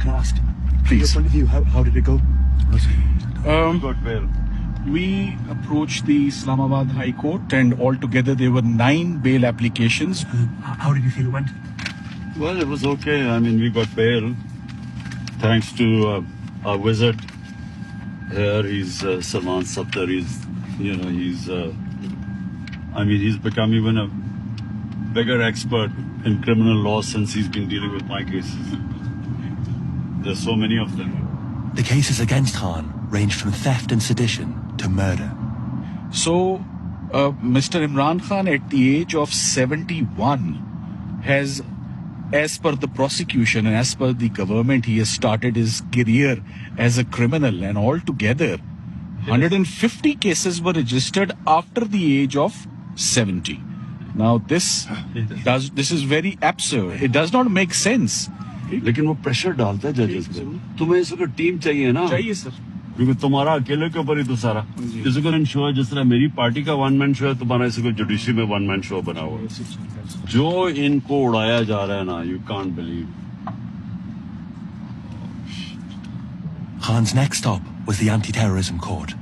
Can I ask, Please. your point of view, how did it go? Got bail. We approached the Islamabad High Court and altogether there were 9 bail applications. How did you feel it went? Well, it was okay. I mean, we got bail thanks to our wizard here. He's Salman Saptar. He's become even a bigger expert in criminal law since he's been dealing with my cases. There's so many of them. The cases against Khan ranged from theft and sedition to murder. So, Mr. Imran Khan at the age of 71 has, as per the prosecution and as per the government, he has started his career as a criminal, and altogether 150 cases were registered after the age of 70. Now this is very absurd. It does not make sense. लेकिन वो pressure डालता है जजेस पे. तुम्हें इस वक्त team चाहिए ना? चाहिए सर. क्योंकि तुम्हारा अकेले के ऊपर ही तो सारा. इस वक्त इन शो है जिस तरह मेरी पार्टी का वन मैन शो है, तुम्हारा इस वक्त जुडिशरी में वन मैन शो बना हुआ है. जो इनको उड़ाया जा रहा है ना, you can't believe. Khan's next stop was the anti-terrorism court.